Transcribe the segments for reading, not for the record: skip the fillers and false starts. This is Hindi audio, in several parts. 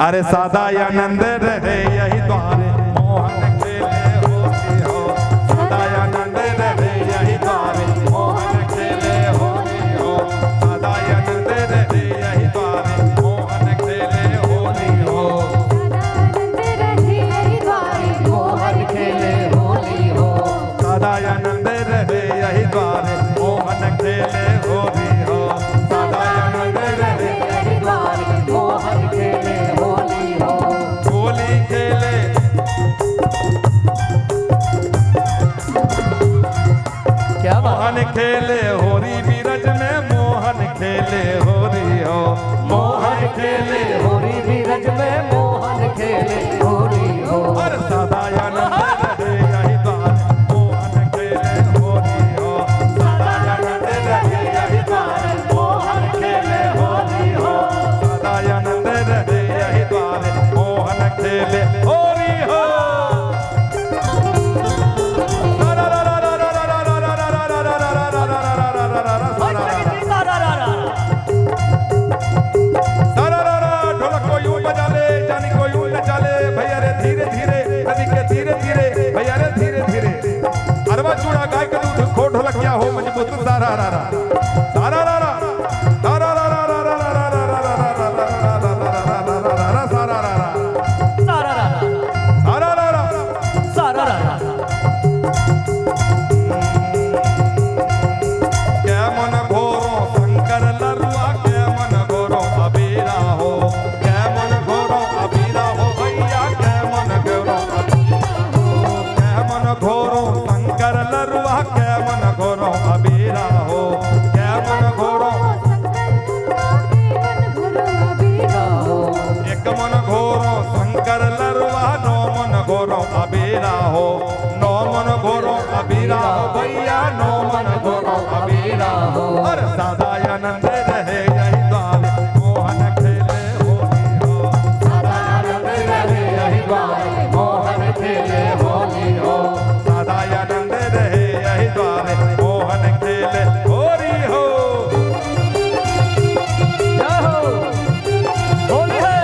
अरे सदा आनंद रहे यही द्वारे मोहन खेले होली हो। सदा आनंद रहे यही द्वारे मोहन खेले होली हो। सदा आनंद रहे यही द्वारे मोहन खेले होली हो। सदा आनंद रहे यही द्वारे मोहन खेले होली हो। सदा आनंद रहे यही द्वारे मोहन खेले होली हो। होली खेले क्या मोहन खेले होरी बीरज में मोहन खेले होरी हो। मोहन खेले होरी बीरज में मोहन खेले होली हो। और सदा आनंद रहे यही द्वारे मोहन खेले होली हो। सदा आनंद रहे यही द्वारे मोहन खेले होली हो। सदा आनंद रहे यही द्वारे मोहन खेले होली हो। ढोलक कोई यूं बजा ले, जानी कोई यूं न चले, भैया रे धीरे धीरे, नदी के धीरे धीरे, भैया रे धीरे धीरे। अरवा चूड़ा गाय के दूध खो ढोलक क्या हो मजबूत सारा रा रा सारा रा रा सारा रा रा रा रा रा रा रा रा सारा रा रा सारा रा सारा रा रा सारा रा क्या मन घोरो शंकर लरुआ, क्या मन घोरो अबीरा हो। क्या मन घोरो अबीरा हो भैया, क्या मन घोरो क्या मन घोरो शंकर लरुआ, क्या मन घोरो अबीरा हो। क्या मन घोरो एक मन घोरो शंकर लरुआ, नौ मन घोरो अबीरा हो। नौ मन घोरो अबीरा हो भैया, नौ मन घोरो अबीरा हो। और सदा आनंद रहे यही द्वारे मोहन खेले होली हो। सदा आनंद रहे यही द्वारे मोहन खेले होली हो। सदा आनंद रहे यही द्वारे मोहन खेले होली हो। क्या हो होली है।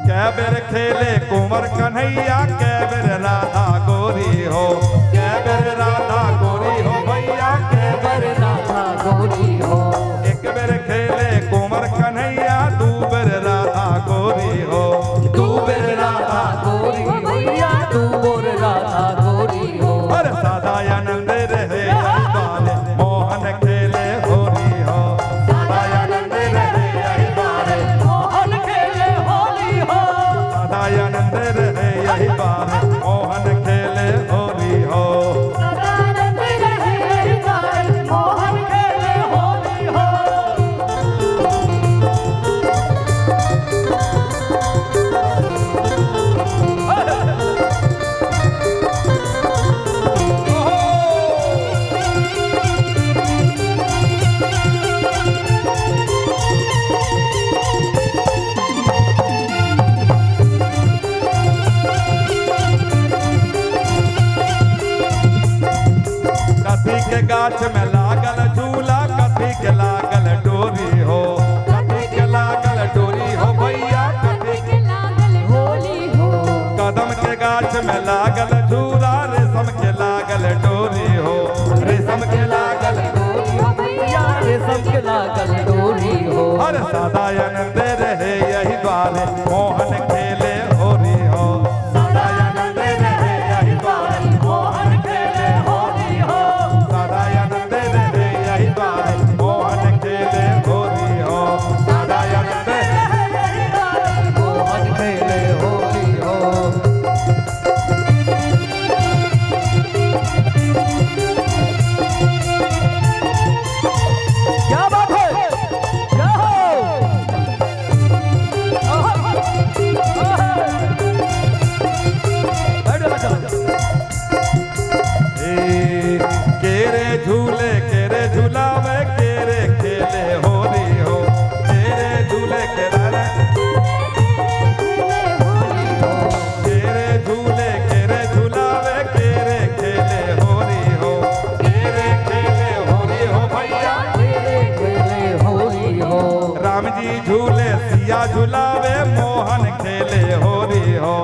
कै बेर खेले कुंवर कन्हैया, कै बेर राधा गोरी हो। कै बेर राधा गोरी हो भैया, कै बेर राधा गोरी हो। एक बेर खेले कुंवर कन्हैया, दू बेर राधा गोरी हो। तू बेर राधा गोरी भैया, तू बोर राधा गोरी हो। और सदा आनंद रहे यही द्वारे मोहन खेले होली हो। सदा आनंद रहे यही द्वारे मोहन खेले होली हो। सदा आनंद रहे यही द्वारे मोहन खेले होली हो। सदानंद रहे यही द्वारे मोहन खेले होली हो। कथी के गाछ में लागल झूला, कथी के लागल डोरी हो। कथी के लागल डोरी हो भैया, कथी के होली हो। कदम के गाछ में लागल झूला, रेशम के लागल डोरी हो। रेशम के लागल डोरी हो भैया, रेशम के लागल डोरी हो। हर सदा आनंद रहे यही द्वारे मोहन खेले होली हो। सदा आनंद रहे यही द्वारे मोहन खेले होली हो। सदा आनंद रहे यही द्वारे मोहन खेले होली हो। सदा आनंद रहे यही द्वारे मोहन खेले होली हो। क्या बात है। क्या हो झूले सिया झुलावे मोहन खेले होरी हो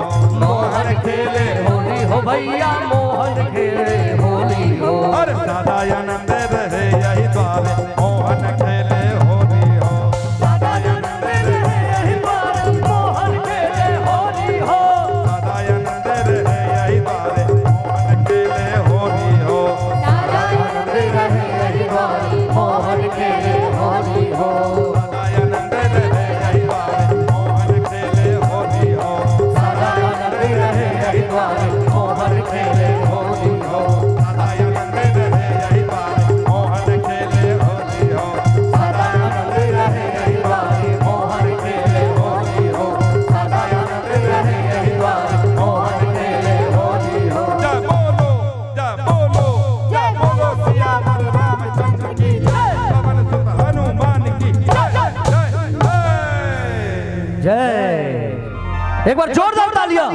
मोहन खेले होली हो भैया मोहन खेले होली हो हर सदा आनंद रहे यही द्वारे मोहन खेले होरी हो सदा आनंद रहे यही द्वारे मोहन खेले होली हो सदा आनंद रहे यही द्वारे मोहन खेले होरी हो सदा आनंद रहे यही द्वारे मोहन खेले होली हो सदा आनंद रहे यही द्वारे मोहन खेले होरी हो सदा आनंद रहे यही द्वारे मोहन खेले होली हो सदा आनंद रहे यही द्वारे मोहन खेले होरी हो सदा आनंद रहे यही द्वारे मोहन खेले होली हो सदा आनंद रहे यही द्वारे मोहन खेले होली हो जय बोलो सियावर रामचंद्र की जय पवन सुत हनुमान की जय जय जय जय एक बार जोरदार तालियां